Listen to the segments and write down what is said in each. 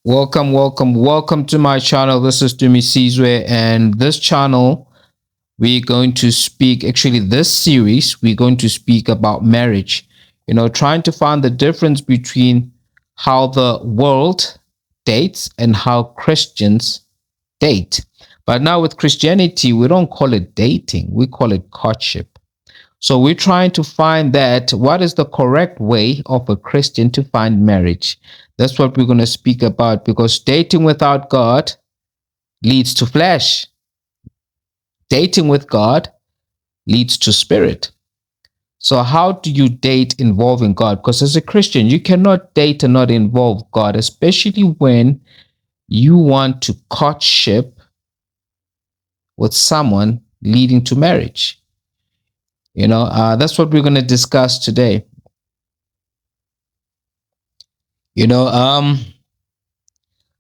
Welcome to my channel. This is Dumi Sizwe, and this channel we're going to speak. Actually, this series we're going to speak about marriage. Trying to find the difference between how the world dates and how Christians date. But now with Christianity, we don't call it dating; we call it courtship. So we're trying to find that what is the correct way of a Christian to find marriage. That's what we're going to speak about, because dating without God leads to flesh. Dating with God leads to spirit. So how do you date involving God? Because as a Christian, you cannot date and not involve God, especially when you want to courtship with someone leading to marriage. That's what we're going to discuss today. You know, um,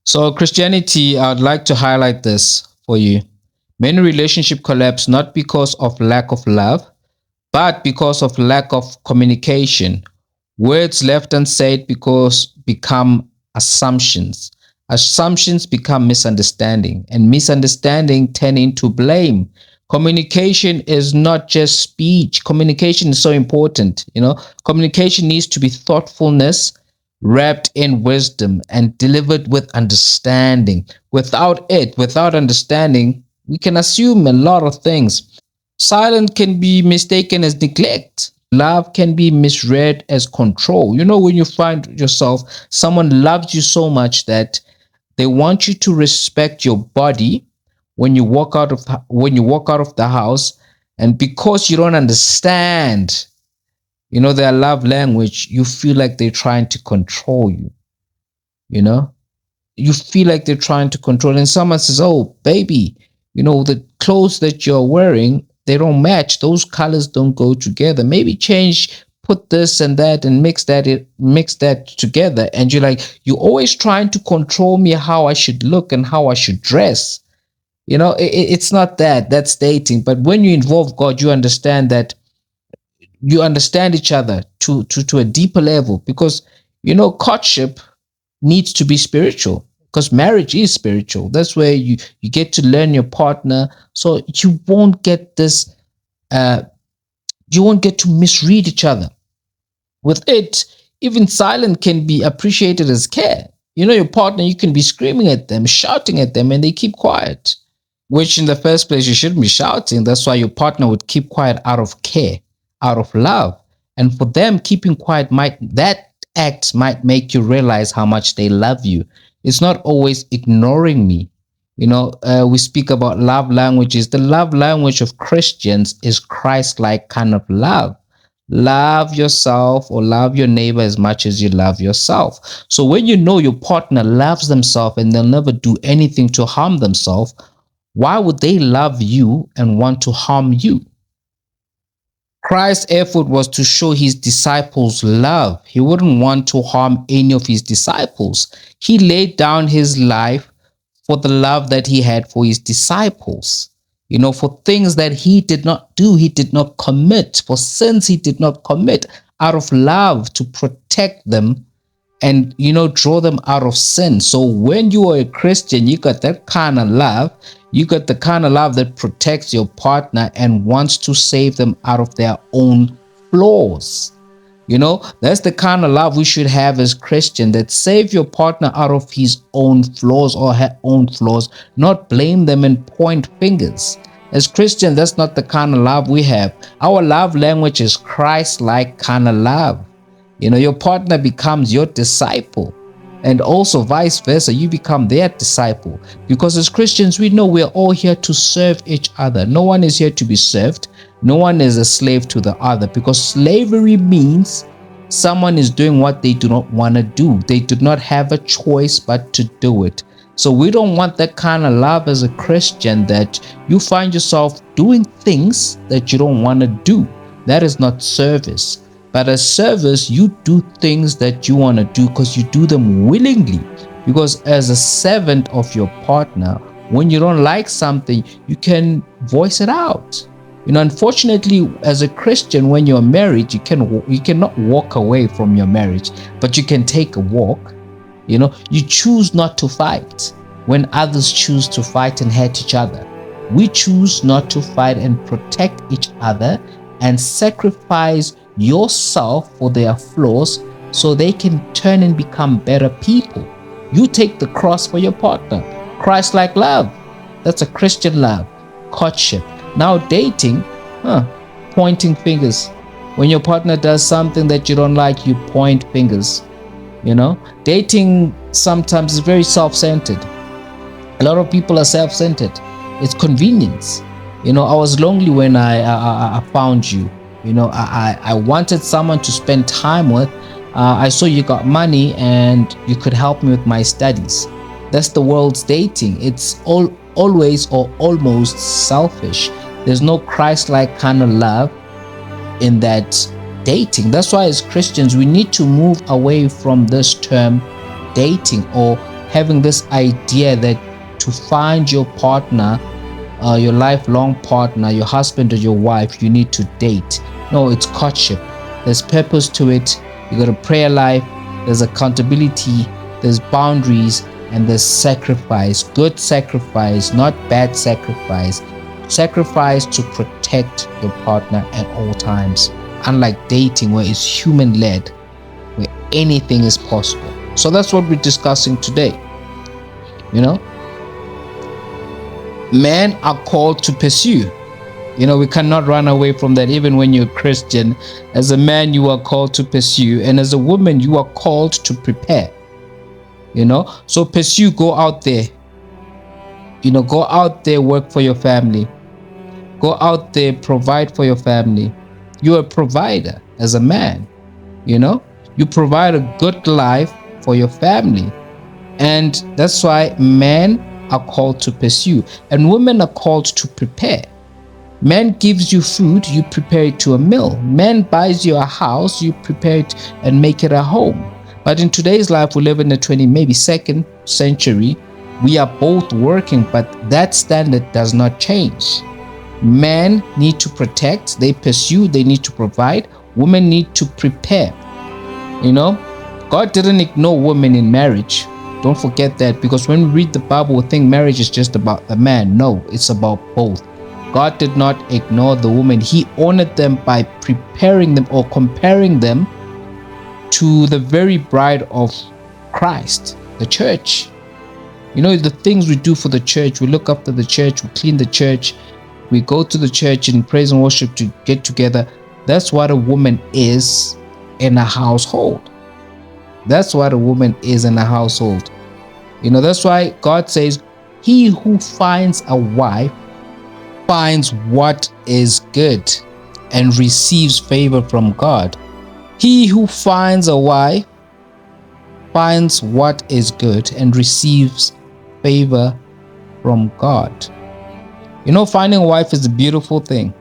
so Christianity, I'd like to highlight this for you. Many relationships collapse not because of lack of love, but because of lack of communication. Words left unsaid because become assumptions. Assumptions become misunderstanding, and misunderstanding turn into blame. Communication is not just speech. Communication is so important. Communication needs to be thoughtfulness wrapped in wisdom and delivered with understanding. Without understanding, we can assume a lot of things. Silence can be mistaken as neglect. Love can be misread as control. When you find yourself, someone loves you so much that they want you to respect your body when you walk out of the house, and because you don't understand, their love language, you feel like they're trying to control you. You know, you feel like they're trying to control, and someone says, "Oh, baby, the clothes that you're wearing, they don't match. Those colors don't go together. Maybe change, put this and that, and mix that together." And you're always trying to control me, how I should look and how I should dress. It's not that. That's dating. But when you involve God, you understand that you understand each other to a deeper level, because courtship needs to be spiritual, because marriage is spiritual. That's where you get to learn your partner, so you won't get to misread each other. With it, even silence can be appreciated as care. Your partner, you can be screaming at them, shouting at them, and they keep quiet, which in the first place you shouldn't be shouting. That's why your partner would keep quiet out of care, out of love. And for them, keeping quiet that act might make you realize how much they love you. It's not always ignoring me. We speak about love languages. The love language of Christians is Christ-like kind of love. Love yourself, or love your neighbor as much as you love yourself. So when you know your partner loves themselves and they'll never do anything to harm themselves, why would they love you and want to harm you? Christ's effort was to show his disciples love. He wouldn't want to harm any of his disciples. He laid down his life for the love that he had for his disciples. For things that he did not do, he did not commit. For sins he did not commit, out of love to protect them and draw them out of sin. So when you are a Christian, you got that kind of love. You got the kind of love that protects your partner and wants to save them out of their own flaws. That's the kind of love we should have as Christian, that save your partner out of his own flaws or her own flaws, not blame them and point fingers. As Christians, that's not the kind of love we have. Our love language is Christ-like kind of love. Your partner becomes your disciple, and also vice versa, you become their disciple. Because as Christians, we know we're all here to serve each other. No one is here to be served. No one is a slave to the other, because slavery means someone is doing what they do not want to do. They do not have a choice but to do it. So we don't want that kind of love as a Christian, that you find yourself doing things that you don't want to do. That is not service. But as service, you do things that you want to do because you do them willingly. Because as a servant of your partner, when you don't like something, you can voice it out. Unfortunately, as a Christian, when you're married, you cannot walk away from your marriage, but you can take a walk. You choose not to fight when others choose to fight and hurt each other. We choose not to fight and protect each other and sacrifice yourself for their flaws so they can turn and become better people. You take the cross for your partner. Christ-like love. That's a Christian love. Courtship. Now dating, pointing fingers. When your partner does something that you don't like, you point fingers. Dating sometimes is very self-centered. A lot of people are self-centered. It's convenience. I was lonely when I found you. I wanted someone to spend time with. I saw you got money and you could help me with my studies. That's the world's dating. It's always or almost selfish. There's no Christ-like kind of love in that dating. That's why as Christians we need to move away from this term dating, or having this idea that to find your partner, your lifelong partner, your husband or your wife, you need to date. No, it's courtship. There's purpose to it. You got a prayer life, there's accountability, there's boundaries, and there's sacrifice. Good sacrifice, not bad sacrifice. Sacrifice to protect your partner at all times. Unlike dating, where it's human-led, where anything is possible. So that's what we're discussing today. Men are called to pursue. We cannot run away from that. Even when you're a Christian, as a man you are called to pursue, and as a woman you are called to prepare. So pursue, go out there. Go out there, work for your family. Go out there, provide for your family. You're a provider as a man. You provide a good life for your family. And that's why men are called to pursue, and women are called to prepare. Man gives you food, you prepare it to a meal. Man buys you a house, you prepare it and make it a home. But in today's life, we live in the 22nd century. We are both working, but that standard does not change. Men need to protect, they pursue, they need to provide. Women need to prepare. God didn't ignore women in marriage. Don't forget that, because when we read the Bible, we think marriage is just about the man. No, it's about both. God did not ignore the woman. He honored them by preparing them or comparing them to the very bride of Christ, the church. The things we do for the church, we look after the church, we clean the church, we go to the church in praise and worship to get together. That's what a woman is in a household. That's what a woman is in a household. That's why God says, he who finds a wife finds what is good and receives favor from God. He who finds a wife finds what is good and receives favor from God. Finding a wife is a beautiful thing.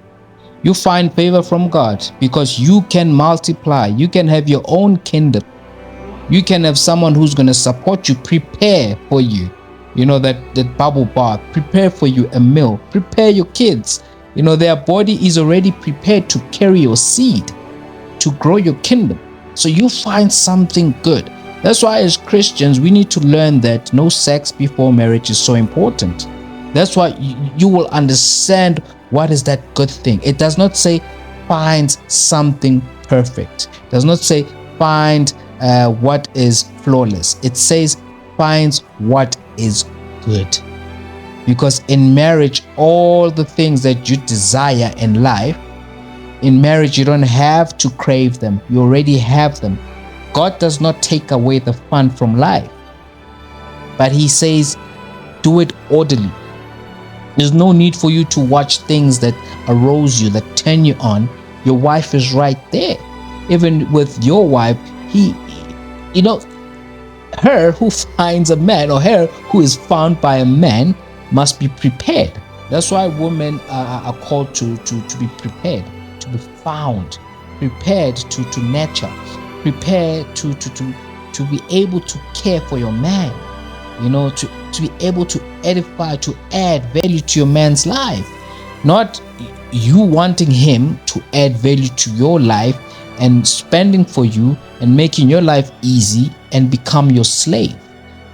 You find favor from God because you can multiply. You can have your own kingdom. You can have someone who's going to support you, prepare for you. That bubble bath, prepare for you a meal, prepare your kids. Their body is already prepared to carry your seed, to grow your kingdom. So you find something good. That's why as Christians, we need to learn that no sex before marriage is so important. That's why you will understand what is that good thing. It does not say find something perfect. It does not say find what is flawless. It says finds what is good. Because in marriage, all the things that you desire in life, in marriage you don't have to crave them. You already have them. God does not take away the fun from life, but he says do it orderly. There's no need for you to watch things that arouse you, that turn you on. Your wife is right there. Even with your wife, her who finds a man, or her who is found by a man, must be prepared. That's why women are called to be prepared, to be found, prepared to nurture, prepared to be able to care for your man, to be able to edify, to add value to your man's life. Not you wanting him to add value to your life and spending for you and making your life easy and become your slave.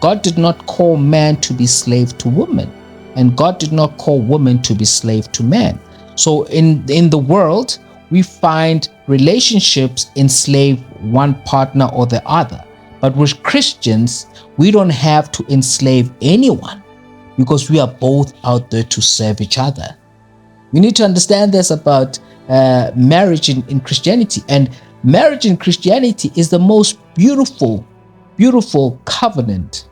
God did not call man to be slave to woman, and God did not call woman to be slave to man. So in the world, we find relationships enslave one partner or the other. But with Christians, we don't have to enslave anyone because we are both out there to serve each other. We need to understand this about marriage in Christianity. And marriage in Christianity is the most beautiful covenant.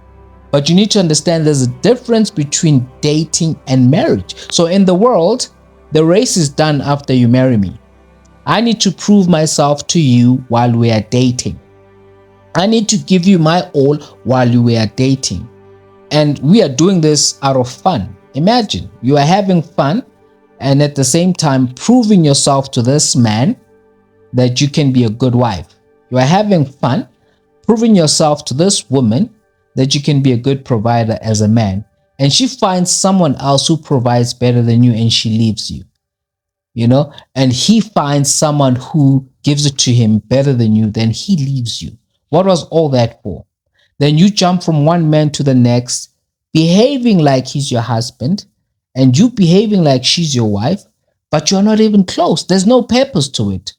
But you need to understand there's a difference between dating and marriage. So in the world, the race is done after you marry me. I need to prove myself to you while we are dating. I need to give you my all while we are dating. And we are doing this out of fun. Imagine you are having fun and at the same time proving yourself to this man that you can be a good wife. You are having fun proving yourself to this woman that you can be a good provider as a man. And she finds someone else who provides better than you and she leaves you. And he finds someone who gives it to him better than you, then he leaves you. What was all that for? Then you jump from one man to the next, behaving like he's your husband, and you behaving like she's your wife, but you're not even close. There's no purpose to it.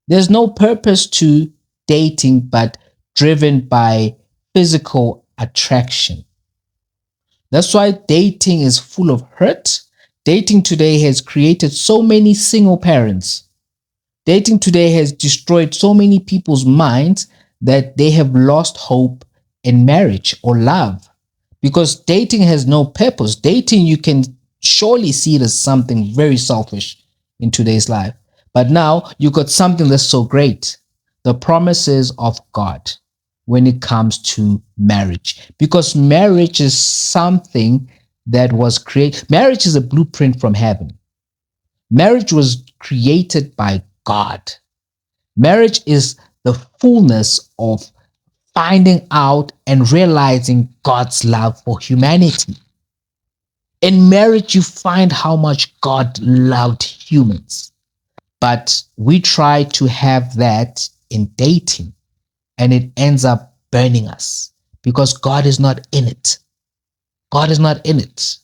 There's no purpose to dating, but driven by physical attraction. That's why dating is full of hurt. Dating today has created so many single parents. Dating today has destroyed so many people's minds that they have lost hope in marriage or love, because dating has no purpose. Dating, you can surely see it as something very selfish in today's life. But now you got something that's so great, the promises of God when it comes to marriage, because marriage is something that was created. Marriage is a blueprint from heaven. Marriage was created by God. Marriage is the fullness of finding out and realizing God's love for humanity. In marriage, you find how much God loved humans. But we try to have that in dating, and it ends up burning us because God is not in it. God is not in it.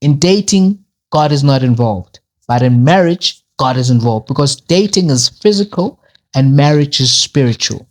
In dating, God is not involved. But in marriage, God is involved, because dating is physical and marriage is spiritual.